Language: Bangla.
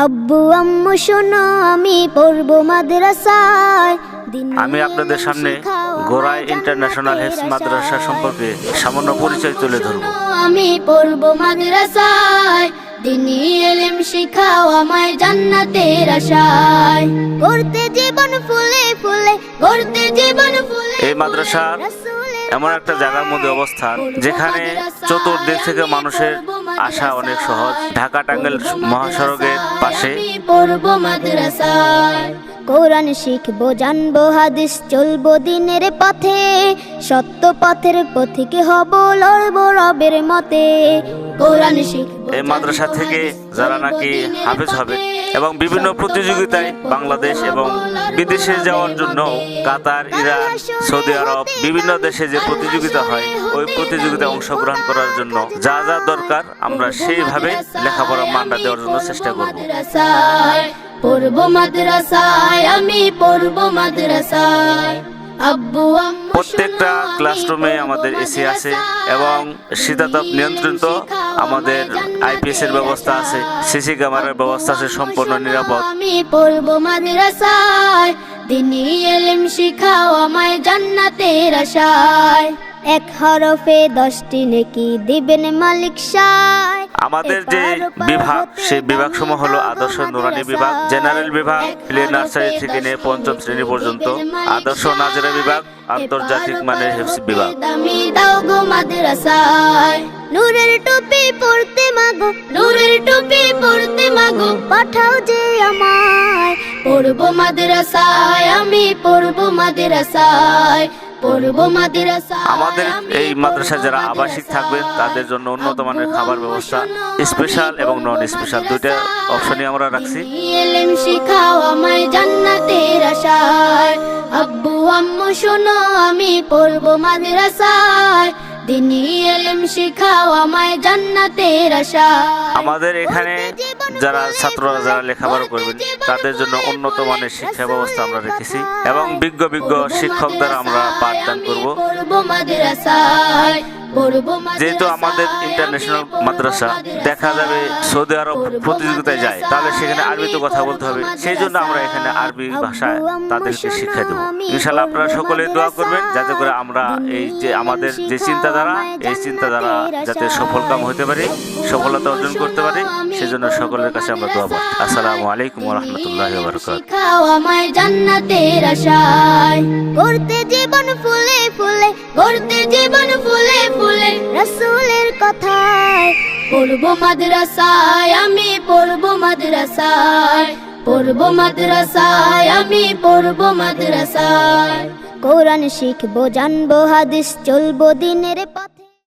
আব্বু আম্মু শোনো আমি পড়বো মাদ্রাসায়। আমি আপনাদের সামনে গোরাই ইন্টারন্যাশনাল হেফজ মাদ্রাসা সম্পর্কে সামান্য পরিচয় তুলে ধরব। আমি পড়বো মাদ্রাসায়, দিনী ইলম শিখাও আমায় জান্নাতের আশায়। করতে জীবন ফুলে ফুলে, করতে জীবন ফুলে। এই মাদ্রাসা এমন একটা জায়গার মধ্যে অবস্থান যেখানে চতুর্দিক থেকে মানুষের আসা অনেক সহজ। ঢাকা টাঙ্গাইল মহাসড়কের পাশে। পড়বো মাদ্রাসায়, কোরআন শিখবো জানবো হাদিস চলবো দিনের পথে, সত্য পথের পথিকে হব লড়বো রবের মতে। কোরআন শিখবো। এই মাদ্রাসা থেকে যারা নাকি হাফেজ হবে এবং বিভিন্ন প্রতিযোগিতায় বাংলাদেশ এবং বিদেশে যাওয়ার জন্য কাতার, ইরান, সৌদি আরব বিভিন্ন দেশে যে প্রতিযোগিতা হয় ওই প্রতিযোগিতায় অংশগ্রহণ করার জন্য যা যা দরকার আমরা সেইভাবে লেখাপড়া মান্না দেওয়ার জন্য চেষ্টা করব। পড়বো মাদ্রাসায়, আমি পড়বো মাদ্রাসায়। আব্বু আম্মু প্রত্যেকটা ক্লাসরুমে আমাদের এসি আছে এবং শীতাতাপ নিয়ন্ত্রিত আমাদের আইপিএস এর ব্যবস্থা আছে, সিসি ক্যামেরার ব্যবস্থা আছে, সম্পূর্ণ নিরাপদ। আমি পড়বো মাদ্রাসায়, দিনী ইলম শিখাও আমায় জান্নাতের আশায়। এক হরফে 10টি নেকি দিবেন মালিক সায়। আমাদের যে বিভাগ সেই বিভাগ সমূহ হলো আদর্শ নুরানি বিভাগ, জেনারেল বিভাগ, প্লে নার্সারি থেকে নিয়ে 5ম শ্রেণী পর্যন্ত, আদর্শ নাজেরা বিভাগ, আন্তর্জাতিক মানের হেফজ বিভাগ। আমি দাও গো মাদ্রাসায়, নূরের টুপি পড়তে মাগো, নূরের টুপি পড়তে মাগো, পাঠাও যে আমায়। পড়বো মাদ্রাসায়, আমি পড়বো মাদ্রাসায়, পড়বো মাদ্রাসায়। আমাদের এই মাদ্রাসায় যারা আবাসিক থাকবেন তাদের জন্য উন্নত মানের খাবার ব্যবস্থা, স্পেশাল এবং নন স্পেশাল দুইটা অপশনই আমরা রাখছি। ইলম শিখাও আমায় জান্নাতের আশায়। আব্বু আম্মু শোনো আমি পড়বো মাদ্রাসায়, দিনী ইলম শিখাও আমায় জান্নাতের আশায়। আমাদের এখানে যারা ছাত্ররা যারা লেখাপড়া করবেন তাদের জন্য উন্নত মানের শিক্ষা ব্যবস্থা আমরা রেখেছি এবং বিজ্ঞ শিক্ষক দ্বারা আমরা পাঠদান করব। যেহেতু আমাদের ইন্টারন্যাশনাল মাদ্রাসা দেখা যাবে সৌদি আরব প্রতিযোগিতায় যায়, তাহলে সেখানে আরবিতে কথা বলতে হবে, সেই জন্য আমরা এখানে আরবি ভাষায় তাদেরকে শিক্ষা দেবো। ইনশাআল্লাহ আপনারা সকলে দোয়া করবেন যাতে করে আমরা এই যে আমাদের যে চিন্তাধারা এই চিন্তাধারা যাতে সফলকাম হতে পারি, সফলতা অর্জন করতে পারি, সেজন্য সকলের কাছে আমরা দোয়া করি। আসসালামু আলাইকুম ওয়া রাহমাতুল্লাহি ওয়া বারাকাতুহু। শিখাও আমায় জান্নাতের আশায়। করতে জীবন ফুলে ফুলে, করতে জীবন ফুলে ফুলে, রাসূলের কথায়। পড়বো মাদ্রাসায়, আমি পড়বো মাদ্রাসায়, পড়বো মাদ্রাসায়, আমি পড়বো মাদ্রাসায়। কোরআন শিখবো জানবো হাদিস চলবো দিনের পথে।